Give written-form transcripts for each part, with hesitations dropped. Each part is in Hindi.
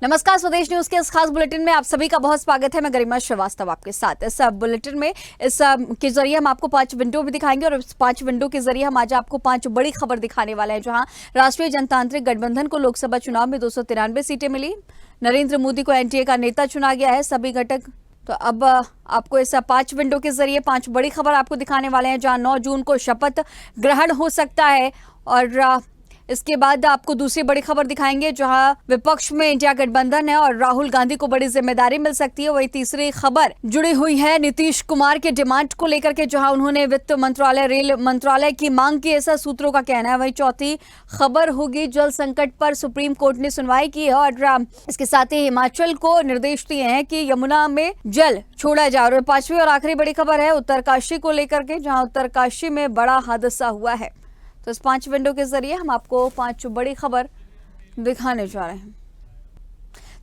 नमस्कार, स्वदेश न्यूज के इस खास बुलेटिन में आप सभी का बहुत स्वागत है। मैं गरिमा श्रीवास्तव आपके साथ। इस बुलेटिन में के जरिए हम आपको 5 विंडो भी दिखाएंगे और इस 5 विंडो के जरिए हम आज आपको 5 बड़ी खबर दिखाने वाले हैं। जहां राष्ट्रीय जनतांत्रिक गठबंधन को लोकसभा चुनाव में 293 सीटें मिली, नरेंद्र मोदी को एनडीए का नेता चुना गया है, सभी घटक। तो अब आपको इस 5 विंडो के जरिए 5 बड़ी खबर आपको दिखाने वाले हैं। जहां 9 जून को शपथ ग्रहण हो सकता है और इसके बाद आपको दूसरी बड़ी खबर दिखाएंगे जहां विपक्ष में इंडिया गठबंधन है और राहुल गांधी को बड़ी जिम्मेदारी मिल सकती है। वही तीसरी खबर जुड़ी हुई है नीतीश कुमार के डिमांड को लेकर के, जहां उन्होंने वित्त मंत्रालय, रेल मंत्रालय की मांग की, ऐसा सूत्रों का कहना है। वही चौथी खबर होगी जल संकट पर सुप्रीम कोर्ट ने सुनवाई की है और इसके साथ ही हिमाचल को निर्देश दिए हैं कि यमुना में जल छोड़ा जाए। और 5वीं और आखिरी बड़ी खबर है उत्तरकाशी को लेकर के, जहां उत्तरकाशी में बड़ा हादसा हुआ है। तो इस 5 विंडो के जरिए हम आपको 5 बड़ी खबर दिखाने जा रहे हैं।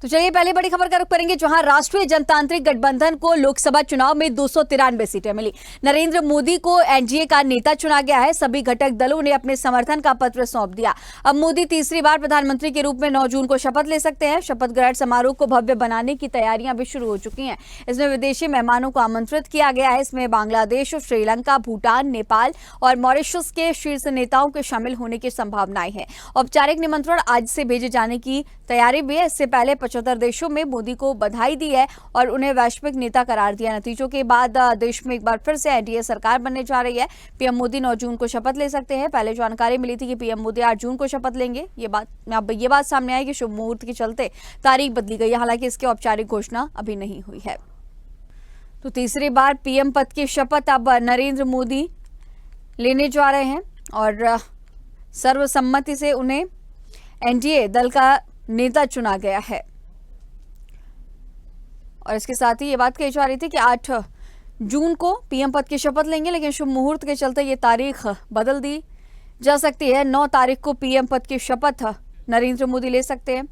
तो चलिए पहले बड़ी खबर का रुख करेंगे, जहां राष्ट्रीय जनतांत्रिक गठबंधन को लोकसभा चुनाव में 293 सीटें मिली। नरेंद्र मोदी को एनडीए का नेता चुना गया है, सभी घटक दलों ने अपने समर्थन का पत्र सौंप दिया। अब मोदी तीसरी बार प्रधानमंत्री के रूप में 9 जून को शपथ ले सकते हैं। शपथ ग्रहण समारोह को भव्य बनाने की तैयारियां भी शुरू हो चुकी हैं। इसमें विदेशी मेहमानों को आमंत्रित किया गया है। इसमें बांग्लादेश, श्रीलंका, भूटान, नेपाल और मॉरिशस के शीर्ष नेताओं के शामिल होने की संभावनाएं हैं। औपचारिक निमंत्रण आज से भेजे जाने की तैयारी भी है। इससे पहले 75 देशों में मोदी को बधाई दी है और उन्हें वैश्विक नेता करार दिया। नतीजों के बाद देश में एक बार फिर से एनडीए सरकार बनने जा रही है। पीएम मोदी 9 जून को शपथ ले सकते हैं। पहले जानकारी मिली थी कि पीएम मोदी 8 जून को शपथ लेंगे। ये बात सामने आई कि शुभ मुहूर्त के चलते तारीख बदली गई है। हालांकि इसकी औपचारिक घोषणा अभी नहीं हुई है। तो तीसरी बार पीएम पद की शपथ अब नरेंद्र मोदी लेने जा रहे हैं और सर्वसम्मति से उन्हें एनडीए दल का नेता चुना गया है। और इसके साथ ही ये बात कही जा रही थी कि 8 जून को पीएम पद की शपथ लेंगे, लेकिन शुभ मुहूर्त के चलते ये तारीख बदल दी जा सकती है। 9 तारीख को पीएम पद की शपथ नरेंद्र मोदी ले सकते हैं।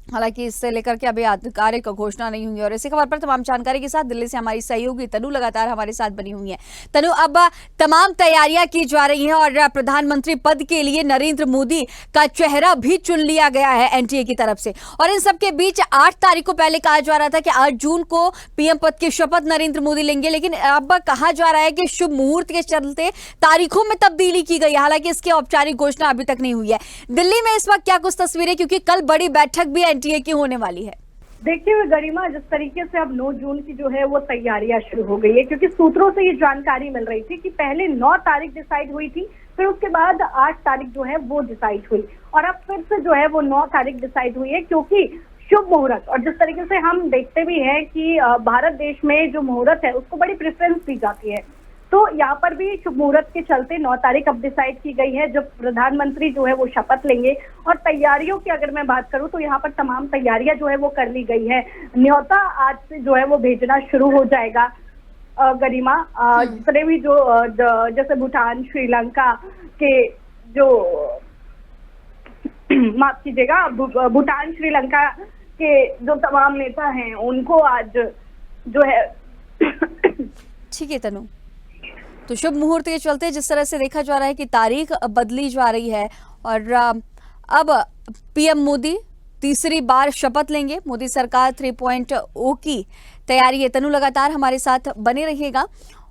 हालांकि इससे लेकर के अभी आधिकारिक घोषणा नहीं हुई। और इसी खबर पर तमाम जानकारी के साथ दिल्ली से हमारी सहयोगी तनु लगातार हमारे साथ बनी हुई है। तनु, अब तमाम तैयारियां की जा रही हैं और प्रधानमंत्री पद के लिए नरेंद्र मोदी का चेहरा भी चुन लिया गया है एनडीए की तरफ से। और इन सबके बीच 8 तारीख को पहले कहा जा रहा था कि 8 जून को पीएम पद की शपथ नरेंद्र मोदी लेंगे, लेकिन अब कहा जा रहा है कि शुभ मुहूर्त के चलते तारीखों में तब्दीली की गई। हालांकि इसकी औपचारिक घोषणा अभी तक नहीं हुई है। दिल्ली में इस वक्त क्या कुछ तस्वीरें, क्योंकि कल बड़ी बैठक भी एनडीए की होने वाली है। देखिए गरिमा, जिस तरीके से अब 9 जून की जो है वो तैयारियां शुरू हो गई है, क्योंकि सूत्रों से ये जानकारी मिल रही थी कि पहले 9 तारीख डिसाइड हुई थी, फिर उसके बाद 8 तारीख जो है वो डिसाइड हुई और अब फिर से जो है वो 9 तारीख डिसाइड हुई है, क्योंकि शुभ मुहूर्त। और जिस तरीके से हम देखते भी हैं कि भारत देश में जो मुहूर्त है उसको बड़ी प्रेफरेंस दी जाती है, तो यहाँ पर भी शुभ मुहूर्त के चलते 9 तारीख अब डिसाइड की गई है, जब प्रधानमंत्री जो है वो शपथ लेंगे। और तैयारियों की अगर मैं बात करूं तो यहाँ पर तमाम तैयारियां जो है वो कर ली गई है। न्योता आज से जो है वो भेजना शुरू हो जाएगा गरिमा। जितने भी जो जैसे भूटान, श्रीलंका के जो माफ कीजिएगा, भूटान, श्रीलंका के जो तमाम नेता हैं उनको आज जो है ठीक है तनु। तो शुभ मुहूर्त के चलते जिस तरह से देखा जा रहा है कि तारीख बदली जा रही है और अब पीएम मोदी तीसरी बार शपथ लेंगे। मोदी सरकार 3.0 की तैयारी है। तनु लगातार हमारे साथ बने रहिएगा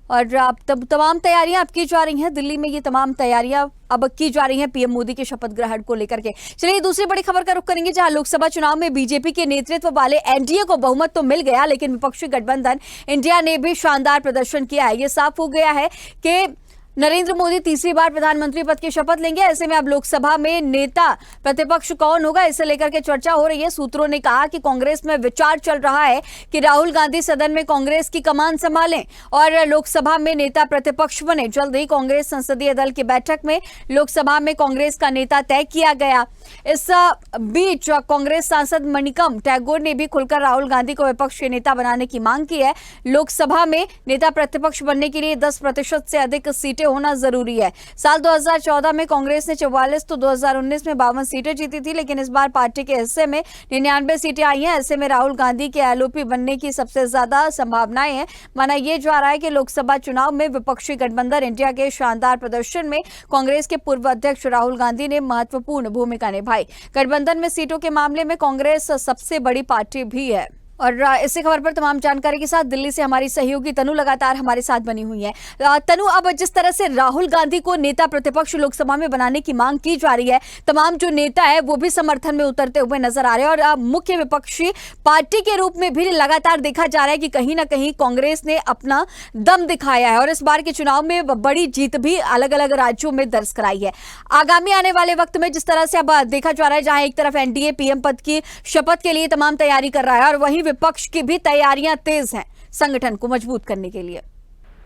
और अब तमाम तैयारियां अब की जा रही हैं। दिल्ली में ये तमाम तैयारियां अब की जा रही हैं पीएम मोदी के शपथ ग्रहण को लेकर के। चलिए दूसरी बड़ी खबर का रुख करेंगे, जहां लोकसभा चुनाव में बीजेपी के नेतृत्व वाले एनडीए को बहुमत तो मिल गया, लेकिन विपक्षी गठबंधन इंडिया ने भी शानदार प्रदर्शन किया है। ये साफ हो गया है कि नरेंद्र मोदी तीसरी बार प्रधानमंत्री पद की शपथ लेंगे। ऐसे में अब लोकसभा में नेता प्रतिपक्ष कौन होगा, इसे लेकर के चर्चा हो रही है। सूत्रों ने कहा कि कांग्रेस में विचार चल रहा है कि राहुल गांधी सदन में कांग्रेस की कमान संभालें और लोकसभा में नेता प्रतिपक्ष बने। जल्द ही कांग्रेस संसदीय दल की बैठक में लोकसभा में कांग्रेस का नेता तय किया गया। इस बीच कांग्रेस सांसद मणिकम टैगोर ने भी खुलकर राहुल गांधी को विपक्ष के नेता बनाने की मांग की है। लोकसभा में नेता प्रतिपक्ष बनने के लिए 10% से अधिक सीटें होना जरूरी है। साल 2014 में कांग्रेस ने 44 तो 2019 में 52 सीटें जीती थी, लेकिन इस बार पार्टी के हिस्से में 99 सीटें आई हैं। ऐसे में राहुल गांधी के एलओपी बनने की सबसे ज्यादा संभावनाएं हैं। माना यह जा रहा है कि लोकसभा चुनाव में विपक्षी गठबंधन इंडिया के शानदार प्रदर्शन में कांग्रेस के पूर्व अध्यक्ष राहुल गांधी ने महत्वपूर्ण भूमिका निभाई। गठबंधन में सीटों के मामले में कांग्रेस सबसे बड़ी पार्टी भी है। और इसी खबर पर तमाम जानकारी के साथ दिल्ली से हमारी सहयोगी तनु लगातार हमारे साथ बनी हुई है। तनु, अब जिस तरह से राहुल गांधी को नेता प्रतिपक्ष लोकसभा में बनाने की मांग की जा रही है, तमाम जो नेता है वो भी समर्थन में उतरते हुए नजर आ रहे हैं और मुख्य विपक्षी पार्टी के रूप में भी लगातार देखा जा रहा है कि कहीं ना कहीं कांग्रेस ने अपना दम दिखाया है और इस बार के चुनाव में बड़ी जीत भी अलग अलग राज्यों में दर्ज कराई है। आगामी आने वाले वक्त में जिस तरह से अब देखा जा रहा है, जहां एक तरफ एनडीए पीएम पद की शपथ के लिए तमाम तैयारी कर रहा है और वहीं विपक्ष की भी तैयारियां तेज हैं संगठन को मजबूत करने के लिए।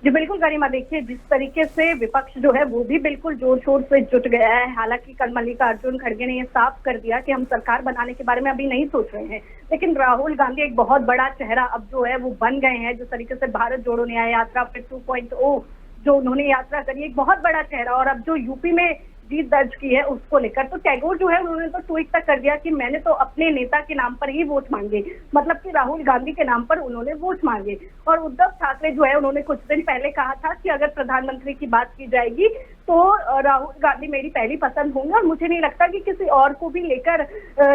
जी बिल्कुल गरिमा, देखिए जिस तरीके से विपक्ष जो है वो भी बिल्कुल जोर शोर से जुट गया है। हालांकि कल मल्लिकार्जुन खड़गे ने ये साफ कर दिया कि हम सरकार बनाने के बारे में अभी नहीं सोच रहे हैं, लेकिन राहुल गांधी एक बहुत बड़ा चेहरा अब जो है वो बन गए हैं। जिस तरीके से भारत जोड़ो न्याय यात्रा फिर 2.0 जो उन्होंने यात्रा करी, एक बहुत बड़ा चेहरा। और अब जो यूपी में जीत दर्ज की है उसको लेकर तो टैगोर जो है उन्होंने तो ट्वीट तक कर दिया कि मैंने तो अपने नेता के नाम पर ही वोट मांगे, मतलब कि राहुल गांधी के नाम पर उन्होंने वोट मांगे। और उद्धव ठाकरे जो है उन्होंने कुछ दिन पहले कहा था कि अगर प्रधानमंत्री की बात की जाएगी तो राहुल गांधी मेरी पहली पसंद होंगे और मुझे नहीं लगता कि किसी और को भी लेकर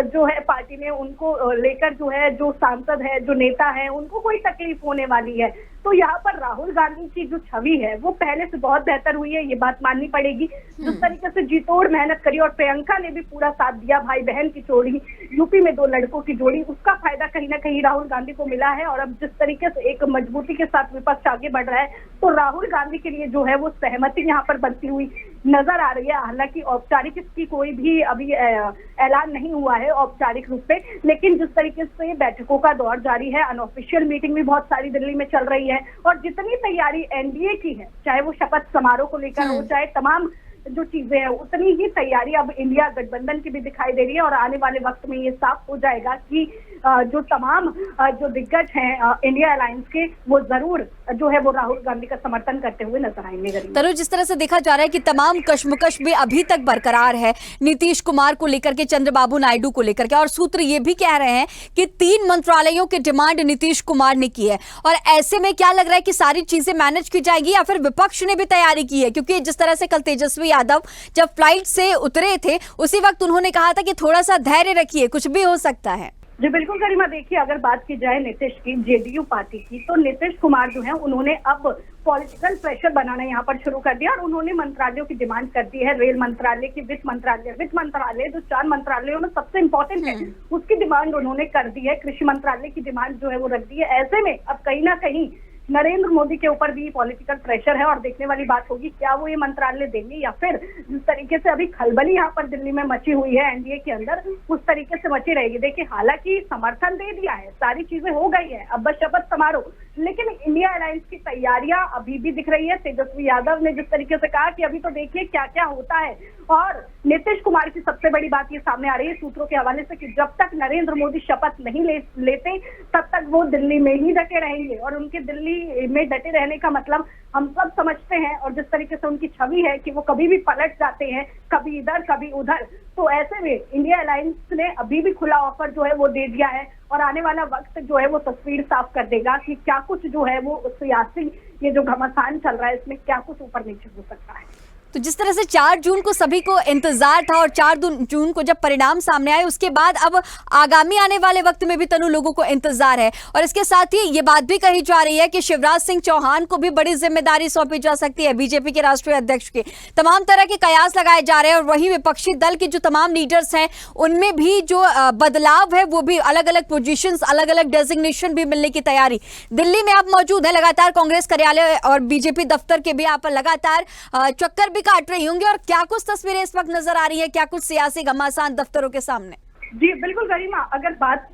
जो है पार्टी में उनको लेकर जो है जो सांसद है जो नेता है उनको कोई तकलीफ होने वाली है। तो यहाँ पर राहुल गांधी की जो छवि है वो पहले से बहुत बेहतर हुई है, ये बात माननी पड़ेगी। जिस तरीके से जीतोड़ मेहनत करी और प्रियंका ने भी पूरा साथ दिया, भाई बहन की जोड़ी, यूपी में 2 लड़कों की जोड़ी, उसका फायदा कहीं ना कहीं राहुल गांधी को मिला है। और अब जिस तरीके से एक मजबूती के साथ विपक्ष आगे बढ़ रहा है तो राहुल गांधी के लिए जो है वो सहमति यहाँ पर बनती हुई नजर आ रही है। हालांकि औपचारिक इसकी कोई भी अभी ऐलान नहीं हुआ है औपचारिक रूप से, लेकिन जिस तरीके से बैठकों का दौर जारी है, अनऑफिशियल मीटिंग भी बहुत सारी दिल्ली में चल रही है और जितनी तैयारी एनडीए की है, चाहे वो शपथ समारोह को लेकर हो, चाहे तमाम जो चीजें हैं, उतनी ही तैयारी अब इंडिया गठबंधन की भी दिखाई दे रही है। और आने वाले वक्त में ये साफ हो जाएगा कि जो तमाम जो दिग्गज हैं इंडिया अलायंस के वो जरूर जो है वो राहुल गांधी का समर्थन करते हुए नजर आएंगे। तनु, जिस तरह से देखा जा रहा है कि तमाम कश्मकश भी अभी तक बरकरार है नीतीश कुमार को लेकर के, चंद्रबाबू नायडू को लेकर के, और सूत्र ये भी कह रहे हैं कि 3 मंत्रालयों की डिमांड नीतीश कुमार ने की है। और ऐसे में क्या लग रहा है कि सारी चीजें मैनेज की जाएगी या फिर विपक्ष ने भी तैयारी की है? क्योंकि जिस तरह से कल तेजस्वी यादव जब फ्लाइट से उतरे थे उसी वक्त उन्होंने कहा था कि थोड़ा सा धैर्य रखिए, कुछ भी हो सकता है। जी बिल्कुल गरिमा, देखिए अगर बात की जाए नीतीश की, जेडीयू पार्टी की, तो नीतीश कुमार जो है उन्होंने अब पॉलिटिकल प्रेशर बनाना यहाँ पर शुरू कर दिया और उन्होंने मंत्रालयों की डिमांड कर दी है। रेल मंत्रालय की, वित्त मंत्रालय जो 4 मंत्रालयों में सबसे इंपॉर्टेंट है उसकी डिमांड उन्होंने कर दी है। कृषि मंत्रालय की डिमांड जो है वो रख दी है। ऐसे में अब कहीं ना कहीं नरेंद्र मोदी के ऊपर भी पॉलिटिकल प्रेशर है और देखने वाली बात होगी क्या वो ये मंत्रालय देंगे या फिर जिस तरीके से अभी खलबली यहाँ पर दिल्ली में मची हुई है एनडीए के अंदर उस तरीके से मची रहेगी। देखिए हालांकि समर्थन दे दिया है, सारी चीजें हो गई है, अब बस शपथ समारोह, लेकिन इंडिया अलायंस की तैयारियां अभी भी दिख रही है। तेजस्वी यादव ने जिस तरीके से कहा कि अभी तो देखिए क्या क्या होता है, और नीतीश कुमार की सबसे बड़ी बात ये सामने आ रही है सूत्रों के हवाले से कि जब तक नरेंद्र मोदी शपथ नहीं लेते तब तक वो दिल्ली में ही डटे रहेंगे और उनके दिल्ली में डटे रहने का मतलब हम सब समझते हैं। और जिस तरीके से उनकी छवि है कि वो कभी भी पलट जाते हैं, कभी इधर कभी उधर, तो ऐसे में इंडिया अलायंस ने अभी भी खुला ऑफर जो है वो दे दिया है और आने वाला वक्त जो है वो तस्वीर साफ कर देगा कि क्या कुछ जो है वो सियासी ये जो घमासान चल रहा है इसमें क्या कुछ ऊपर नीचे हो सकता है। तो जिस तरह से 4 जून को सभी को इंतजार था और 4 जून को जब परिणाम सामने आए उसके बाद अब आगामी आने वाले वक्त में भी तनु लोगों को इंतजार है। और इसके साथ ही ये बात भी कही जा रही है कि शिवराज सिंह चौहान को भी बड़ी जिम्मेदारी सौंपी जा सकती है बीजेपी के राष्ट्रीय अध्यक्ष के। तमाम तरह के कयास लगाए जा रहे हैं और वही विपक्षी दल के जो तमाम लीडर्स हैं उनमें भी जो बदलाव है वो भी अलग अलग पोजिशन, अलग अलग डेजिग्नेशन भी मिलने की तैयारी। दिल्ली में आप मौजूद है, लगातार कांग्रेस कार्यालय और बीजेपी दफ्तर के भी आप लगातार चक्कर भी काट रही होंगी और क्या कुछ तस्वीरें इस वक्त नजर आ रही है, क्या कुछ सियासी घमासान दफ्तरों के सामने? जी बिल्कुल गरिमा, अगर बात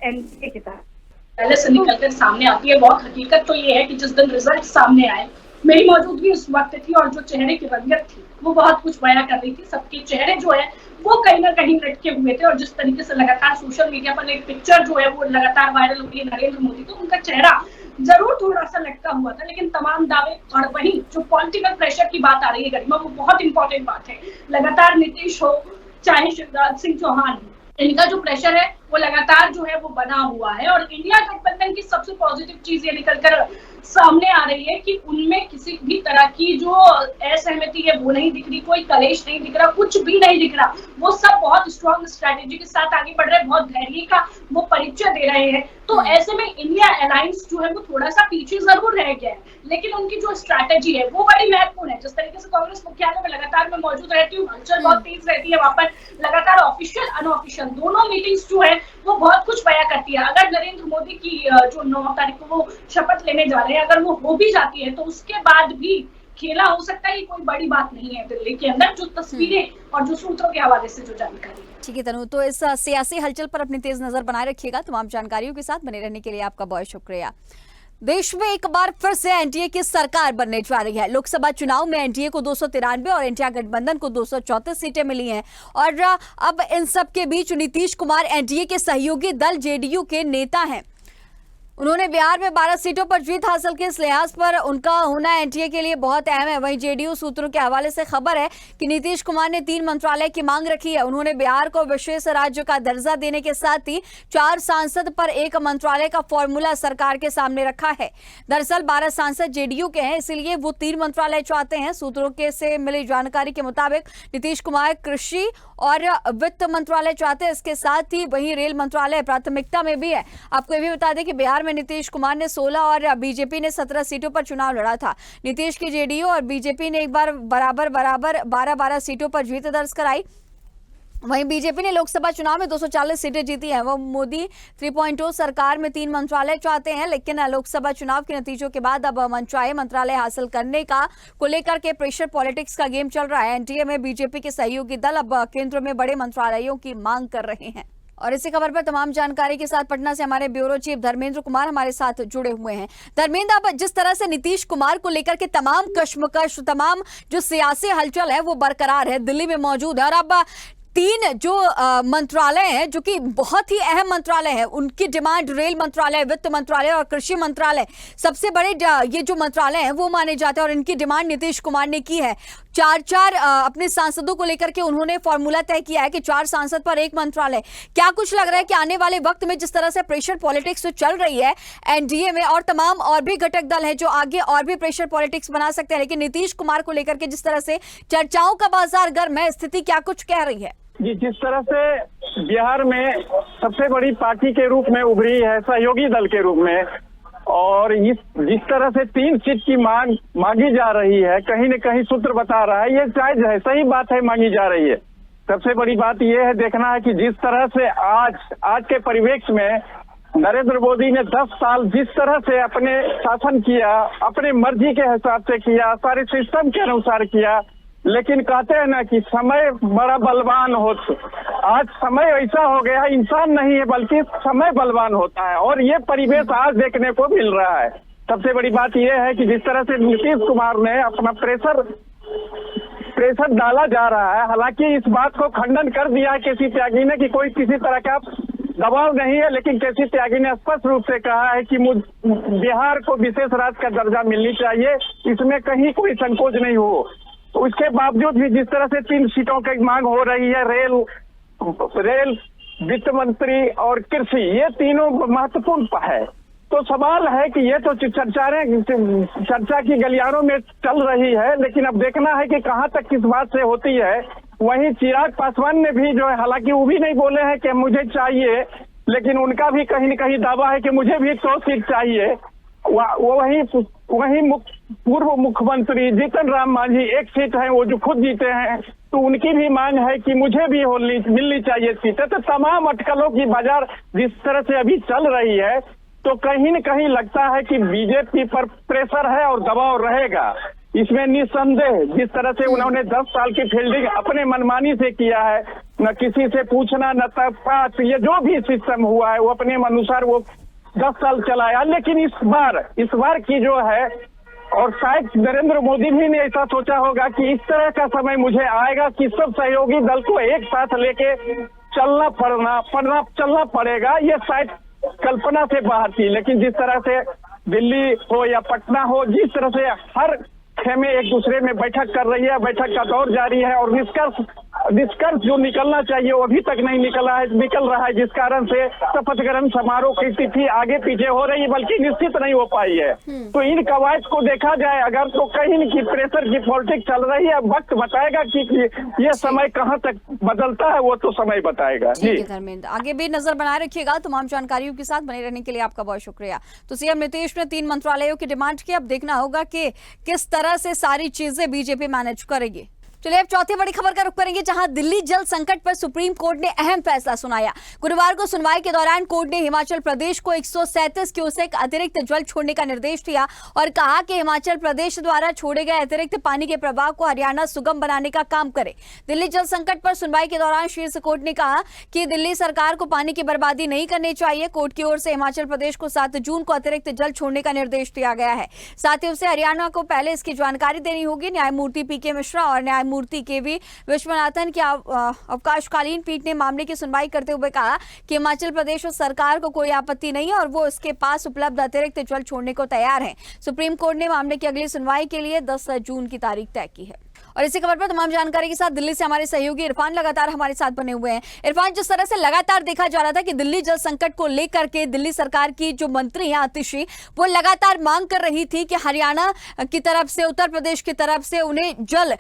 एनडीए की तरह पहले से निकलकर सामने आती है, बहुत हकीकत तो ये है कि जिस दिन रिजल्ट सामने आए मेरी मौजूदगी उस वक्त थी और जो चेहरे की रंगत थी वो बहुत कुछ बयां कर रही थी। सबके चेहरे जो है वो कहीं ना कहीं लटके हुए थे और जिस तरीके से लगातार सोशल मीडिया पर एक पिक्चर जो है वो लगातार वायरल हो रही है नरेंद्र मोदी, तो उनका चेहरा जरूर थोड़ा सा लटका हुआ था, लेकिन तमाम दावे। और वहीं जो पॉलिटिकल प्रेशर की बात आ रही है गरिमा, वो बहुत इंपॉर्टेंट बात है। लगातार नीतीश हो चाहे शिवराज सिंह चौहान हो, इनका जो प्रेशर है वो लगातार जो है वो बना हुआ है। और इंडिया गठबंधन की सबसे पॉजिटिव चीज ये निकलकर सामने आ रही है कि उनमें किसी भी तरह की जो असहमति है वो नहीं दिख रही, कोई कलेश नहीं दिख रहा, कुछ भी नहीं दिख रहा। वो सब बहुत स्ट्रॉन्ग स्ट्रैटेजी के साथ आगे बढ़ रहे हैं, बहुत धैर्य का वो परिचय दे रहे हैं। तो ऐसे में इंडिया अलायंस जो है वो थोड़ा सा पीछे जरूर रह गया है, लेकिन उनकी जो स्ट्रैटेजी है वो बड़ी महत्वपूर्ण है। जिस तरीके से कांग्रेस मुख्यालय में लगातार मैं मौजूद रहती हूँ, हलचल बहुत तेज रहती है वहां पर, लगातार ऑफिशियल अनऑफिशियल दोनों मीटिंग्स जो है वो बहुत कुछ बयां करती है। अगर नरेंद्र मोदी की जो 9 तारीख को वो शपथ लेने जा रहे हैं, अगर वो हो भी जाती है तो उसके बाद भी खेला हो सकता है, ये कोई बड़ी बात नहीं है दिल्ली के अंदर, जो तस्वीरें और जो सूत्रों के हवाले से जो जानकारी है। ठीक है तनु, तो इस सियासी हलचल पर अपनी तेज नजर बनाए रखिएगा। तमाम जानकारियों के साथ बने रहने के लिए आपका बहुत शुक्रिया। देश में एक बार फिर से एनडीए की सरकार बनने जा रही है। लोकसभा चुनाव में एनडीए को 293 और इंडिया गठबंधन को 234 सीटें मिली हैं। और अब इन सब के बीच नीतीश कुमार एनडीए के सहयोगी दल जेडीयू के नेता हैं। उन्होंने बिहार में 12 सीटों पर जीत हासिल की। इस लिहाज पर उनका होना एनडीए के लिए बहुत अहम है। वहीं जेडीयू सूत्रों के हवाले से खबर है कि नीतीश कुमार ने 3 मंत्रालय की मांग रखी है। उन्होंने बिहार को विशेष राज्य का दर्जा देने के साथ ही 4 सांसद पर 1 मंत्रालय का फॉर्मूला सरकार के सामने रखा है। दरअसल 12 सांसद जेडीयू के हैं, इसलिए वो 3 मंत्रालय चाहते हैं। सूत्रों के से मिली जानकारी के मुताबिक नीतीश कुमार कृषि और वित्त मंत्रालय चाहते हैं। इसके साथ ही वहीं रेल मंत्रालय प्राथमिकता में भी है। आपको ये भी बता दें कि बिहार में नीतीश कुमार ने 16 और बीजेपी ने 17 सीटों पर चुनाव लड़ा था। नीतीश की जेडीयू और बीजेपी ने एक बार बराबर 12-12 सीटों पर जीत दर्ज कराई। वहीं बीजेपी ने लोकसभा चुनाव में 240 सीटें जीती हैं। वो मोदी 3.0 सरकार में 3 मंत्रालय चाहते हैं, लेकिन लोकसभा चुनाव के नतीजों के बाद अब मनचाहे मंत्रालय हासिल करने को लेकर के प्रेशर पॉलिटिक्स का गेम चल रहा है। एनडीए में बीजेपी के सहयोगी दल अब केंद्र में बड़े मंत्रालयों की मांग कर रहे हैं। और इसी खबर पर तमाम जानकारी के साथ पटना से हमारे ब्यूरो चीफ धर्मेंद्र कुमार हमारे साथ जुड़े हुए हैं। धर्मेंद्र, अब जिस तरह से नीतीश कुमार को लेकर के तमाम कश्मकश, तमाम जो सियासी हलचल है वो बरकरार है, दिल्ली में मौजूद है। और अब 3 जो मंत्रालय हैं जो कि बहुत ही अहम मंत्रालय है, उनकी डिमांड रेल मंत्रालय, वित्त मंत्रालय और कृषि मंत्रालय सबसे बड़े ये जो मंत्रालय हैं वो माने जाते हैं। और इनकी डिमांड नीतीश कुमार ने की है। 4 अपने सांसदों को लेकर के उन्होंने फॉर्मूला तय किया है कि 4 सांसद पर 1 मंत्रालय। क्या कुछ लग रहा है कि आने वाले वक्त में जिस तरह से प्रेशर पॉलिटिक्स चल रही है एनडीए में, और तमाम और भी घटक दल हैं जो आगे और भी प्रेशर पॉलिटिक्स बना सकते हैं, लेकिन नीतीश कुमार को लेकर के जिस तरह से चर्चाओं का बाजार गर्म है, स्थिति क्या कुछ कह रही है? जी, जिस तरह से बिहार में सबसे बड़ी पार्टी के रूप में उभरी है, सहयोगी दल के रूप में, और जिस तरह से 3 सीट की मांगी जा रही है, कहीं न कहीं सूत्र बता रहा है ये जायज है, सही बात है, मांगी जा रही है। सबसे बड़ी बात ये है, देखना है कि जिस तरह से आज के परिवेश में नरेंद्र मोदी ने 10 साल जिस तरह से अपने शासन किया, अपने मर्जी के हिसाब से किया, सारे सिस्टम के अनुसार किया, लेकिन कहते हैं ना कि समय बड़ा बलवान हो। आज समय ऐसा हो गया, इंसान नहीं है बल्कि समय बलवान होता है, और ये परिवेश आज देखने को मिल रहा है। सबसे बड़ी बात यह है कि जिस तरह से नीतीश कुमार ने अपना प्रेशर डाला जा रहा है, हालांकि इस बात को खंडन कर दिया केसी त्यागी ने कि कोई किसी तरह का दबाव नहीं है, लेकिन केसी त्यागी ने स्पष्ट रूप से कहा है कि बिहार को विशेष राज्य का दर्जा मिलनी चाहिए, इसमें कहीं कोई संकोच नहीं हो। उसके बावजूद भी जिस तरह से 3 सीटों की मांग हो रही है, रेल, वित्त मंत्री और कृषि, ये तीनों महत्वपूर्ण है। तो सवाल है कि ये तो चर्चा की गलियारों में चल रही है, लेकिन अब देखना है कि कहां तक किस बात से होती है। वहीं चिराग पासवान ने भी जो है, हालांकि वो भी नहीं बोले हैं कि मुझे चाहिए, लेकिन उनका भी कहीं न कहीं दावा है कि मुझे भी 100 सीट चाहिए। वहीं पूर्व मुख्यमंत्री जीतन राम मांझी 1 सीट है, वो जो खुद जीते हैं, तो उनकी भी मांग है कि मुझे भी मिलनी चाहिए सीटें। तो तमाम अटकलों की बाजार जिस तरह से अभी चल रही है, तो कहीं न कहीं लगता है कि बीजेपी पर प्रेशर है और दबाव रहेगा, इसमें निस्संदेह। जिस तरह से उन्होंने 10 साल की फील्डिंग अपने मनमानी से किया है, न किसी से पूछना, न तक ये जो भी सिस्टम हुआ है वो अपने अनुसार वो 10 साल चलाया। लेकिन इस बार की जो है, और शायद नरेंद्र मोदी भी ने ऐसा सोचा होगा कि इस तरह का समय मुझे आएगा कि सब सहयोगी दल को एक साथ लेके चलना पड़ेगा, ये शायद कल्पना से बाहर थी। लेकिन जिस तरह से दिल्ली हो या पटना हो, जिस तरह से हर खेमे एक दूसरे में बैठक कर रही है, बैठक का दौर जारी है और निष्कर्ष जो निकलना चाहिए वो अभी तक नहीं निकल रहा है, जिस कारण से शपथ ग्रहण समारोह की तिथि आगे पीछे हो रही है, बल्कि निश्चित नहीं हो पाई है। तो इन कवायद को देखा जाए अगर, तो कहीं की प्रेशर की पॉलिटिक्स चल रही है। वक्त बताएगा कि ये समय कहां तक बदलता है, वो तो समय बताएगा। ठीक है धर्मेंद्र, आगे भी नजर बनाए रखिएगा। तमाम जानकारियों के साथ बने रहने के लिए आपका बहुत शुक्रिया। तो सीएम नीतीश ने 3 मंत्रालयों की डिमांड की, अब देखना होगा कि किस तरह से सारी चीजें बीजेपी मैनेज करेगी। चलिए अब चौथी बड़ी खबर का रुख करेंगे, जहां दिल्ली जल संकट पर सुप्रीम कोर्ट ने अहम फैसला सुनाया। गुरुवार को सुनवाई के दौरान कोर्ट ने हिमाचल प्रदेश को 137 क्यूसेक अतिरिक्त जल छोड़ने का निर्देश दिया और कहा कि हिमाचल प्रदेश द्वारा छोड़े गए अतिरिक्त पानी के प्रवाह को हरियाणा सुगम बनाने का काम करे। दिल्ली जल संकट पर सुनवाई के दौरान शीर्ष कोर्ट ने कहा कि दिल्ली सरकार को पानी की बर्बादी नहीं करनी चाहिए। कोर्ट की ओर से हिमाचल प्रदेश को 7 जून को अतिरिक्त जल छोड़ने का निर्देश दिया गया है। साथ ही उसे हरियाणा को पहले इसकी जानकारी देनी होगी। न्यायमूर्ति पीके मिश्रा और न्यायमूर्ति के.वी. विश्वनाथन की अवकाशकालीन पीठ ने मामले की सुनवाई करते हुए कहा कि हिमाचल प्रदेश और सरकार को कोई आपत्ति नहीं है और वो इसके पास उपलब्ध अतिरिक्त जल छोड़ने को तैयार है। सुप्रीम कोर्ट ने मामले की अगली सुनवाई के लिए 10 जून की तारीख तय की है। और इसी खबर पर तमाम जानकारी के साथ दिल्ली से हमारे सहयोगी इरफान लगातार हमारे साथ बने हुए हैं। इरफान, जिस तरह से लगातार देखा जा रहा था कि दिल्ली जल संकट को लेकर के दिल्ली सरकार की जो मंत्री हैं आतिशी, वो लगातार मांग कर रही थी कि हरियाणा की तरफ से, उत्तर प्रदेश की तरफ से उन्हें जल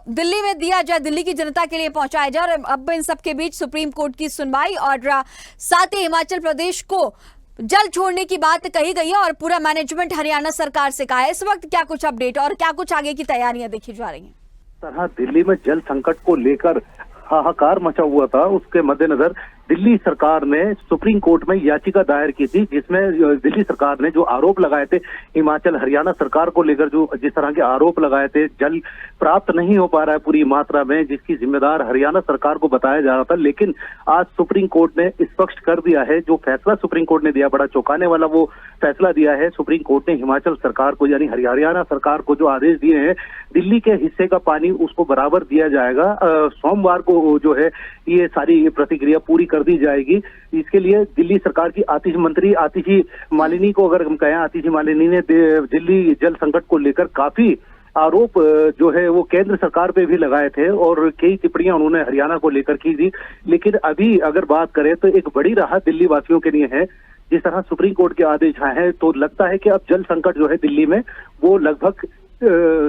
दिल्ली में दिया जाए, दिल्ली की जनता के लिए पहुंचाया जाए। और अब इन सबके बीच सुप्रीम कोर्ट की सुनवाई और साथ ही हिमाचल प्रदेश को जल छोड़ने की बात कही गई है और पूरा मैनेजमेंट हरियाणा सरकार से कहा है। इस वक्त क्या कुछ अपडेट और क्या कुछ आगे की तैयारियां देखी जा रही हैं? तरह दिल्ली में जल संकट को लेकर हाहाकार मचा हुआ था, उसके मद्देनजर दिल्ली सरकार ने सुप्रीम कोर्ट में याचिका दायर की थी, जिसमें दिल्ली सरकार ने जो आरोप लगाए थे हिमाचल हरियाणा सरकार को लेकर, जो जिस तरह के आरोप लगाए थे, जल प्राप्त नहीं हो पा रहा है पूरी मात्रा में, जिसकी जिम्मेदार हरियाणा सरकार को बताया जा रहा था। लेकिन आज सुप्रीम कोर्ट ने स्पष्ट कर दिया है, जो फैसला सुप्रीम कोर्ट ने दिया, बड़ा चौंकाने वाला वो फैसला दिया है। सुप्रीम कोर्ट ने हिमाचल सरकार को, यानी हरियाणा सरकार को जो आदेश दिए हैं, दिल्ली के हिस्से का पानी उसको बराबर दिया जाएगा। सोमवार को जो है ये सारी प्रतिक्रिया पूरी कर दी जाएगी। इसके लिए दिल्ली सरकार की आतिशी मालिनी को अगर हम कहें, आतिशी मालिनी ने दिल्ली जल संकट को लेकर काफी आरोप जो है वो केंद्र सरकार पे भी लगाए थे और कई टिप्पणियां उन्होंने हरियाणा को लेकर की थी। लेकिन अभी अगर बात करें तो एक बड़ी राहत दिल्ली वासियों के लिए है। जिस तरह सुप्रीम कोर्ट के आदेश आए हैं, तो लगता है कि अब जल संकट जो है दिल्ली में वो लगभग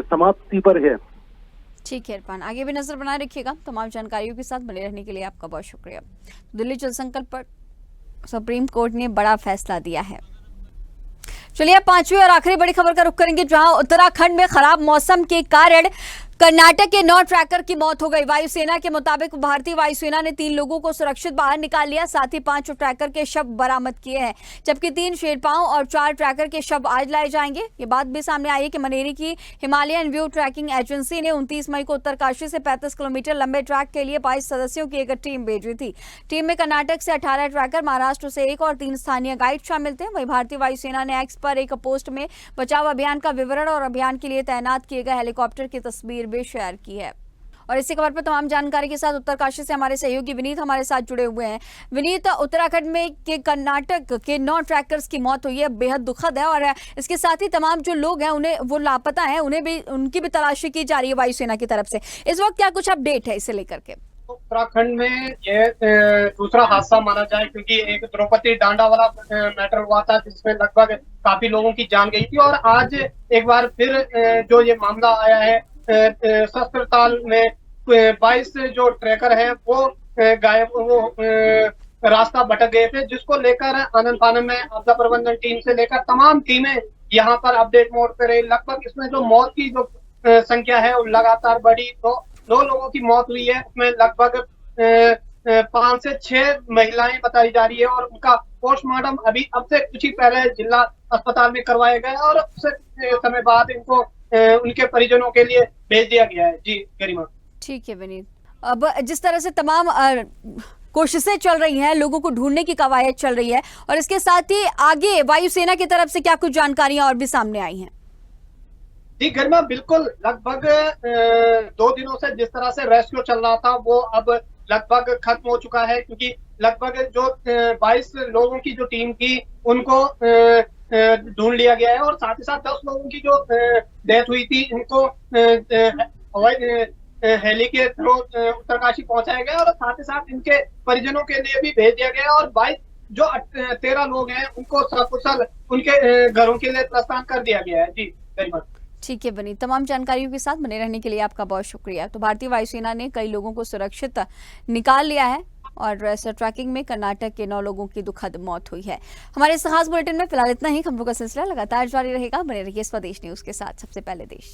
समाप्ति पर है। ठीक है इरफान, आगे भी नजर बनाए रखिएगा। तमाम जानकारियों के साथ बने रहने के लिए आपका बहुत शुक्रिया। दिल्ली जल संकट पर सुप्रीम कोर्ट ने बड़ा फैसला दिया है। चलिए 5वीं और आखिरी बड़ी खबर का रुख करेंगे, जहां उत्तराखंड में खराब मौसम के कारण कर्नाटक के 9 ट्रैकर की मौत हो गई। वायुसेना के मुताबिक भारतीय वायुसेना ने 3 लोगों को सुरक्षित बाहर निकाल लिया, साथ ही 5 ट्रैकर के शव बरामद किए हैं, जबकि 3 शेरपाओं और 4 ट्रैकर के शव आज लाए जाएंगे। ये बात भी सामने आई है कि मनेरी की हिमालयन व्यू ट्रैकिंग एजेंसी ने 29 मई को उत्तरकाशी से 35 किलोमीटर लंबे ट्रैक के लिए 22 सदस्यों की एक टीम भेजी थी। टीम में कर्नाटक से 18 ट्रैकर, महाराष्ट्र से 1 और 3 स्थानीय गाइड शामिल थे। वहीं भारतीय वायुसेना ने एक्स पर एक पोस्ट में बचाव अभियान का विवरण और अभियान के लिए तैनात किए गए हेलीकॉप्टर की तस्वीर भी शेयर की है। और इसी खबर पर तमाम जानकारी के साथ उत्तरकाशी से हमारे सहयोगी विनीत हमारे साथ जुड़े हुए हैं। विनीत, उत्तराखंड में के कर्नाटक के 9 ट्रैकर्स की मौत हुई है, बेहद दुखद है और इसके साथ ही तमाम जो लोग हैं उन्हें वो लापता हैं, उन्हें भी उनकी भी तलाशी की जा रही है वायुसेना की तरफ से। इस वक्त क्या कुछ अपडेट है इसे लेकर के? उत्तराखंड में ये दूसरा हादसा माना जाए, क्योंकि एक द्रौपदी डांडा वाला मैटर हुआ था जिसमें लगभग काफी लोगों की जान गई थी, और आज एक बार फिर जो ये मामला आया है, शस्त्रताल में 22 जो ट्रैकर हैं वो गायब, वो रास्ता भटक गए थे, जिसको लेकर आनंद फानन में आपदा प्रबंधन टीम से लेकर तमाम टीमें यहाँ पर अपडेट मोड पे रही। लगभग इसमें जो मौत की जो संख्या है वो लगातार बढ़ी, तो 2 लोगों की मौत हुई है, उसमें लगभग 5 से 6 महिलाएं बताई जा रही है और उनका पोस्टमार्टम अभी अब से कुछ ही पहले जिला अस्पताल में करवाया गया और उससे समय बाद इनको उनके परिजनों के लिए भेज दिया गया है। जी गरिमा। ठीक है विनीत, अब जिस तरह से तमाम कोशिशें चल रही हैं, लोगों को ढूंढने की कवायद चल रही है, और इसके साथ ही आगे वायुसेना की तरफ से क्या कुछ जानकारियां और भी सामने आई हैं? जी गरिमा, बिल्कुल, लगभग 2 दिनों से जिस तरह से रेस्क्यू चल रहा था वो अब लगभग खत्म हो चुका है, क्योंकि लगभग जो 22 लोगों की जो टीम थी उनको ढूंढ लिया गया है, और साथ ही साथ 10 लोगों की जो डेथ हुई थी इनको हवाई हेली के थ्रू उत्तरकाशी पहुंचाया गया, और साथ ही साथ इनके परिजनों के लिए भी भेज दिया गया, और 13 लोग हैं उनको सकुशल उनके घरों के लिए प्रस्थान कर दिया गया है। जी गरिमा। ठीक है बनी, तमाम जानकारियों के साथ बने रहने के लिए आपका बहुत शुक्रिया। तो भारतीय वायुसेना ने कई लोगों को सुरक्षित निकाल लिया है और रेस्क्यू ट्रैकिंग में कर्नाटक के 9 लोगों की दुखद मौत हुई है। हमारे इस खास बुलेटिन में फिलहाल इतना ही। खबरों का सिलसिला लगातार जारी रहेगा, बने रहिए स्वदेश न्यूज के साथ, सबसे पहले देश।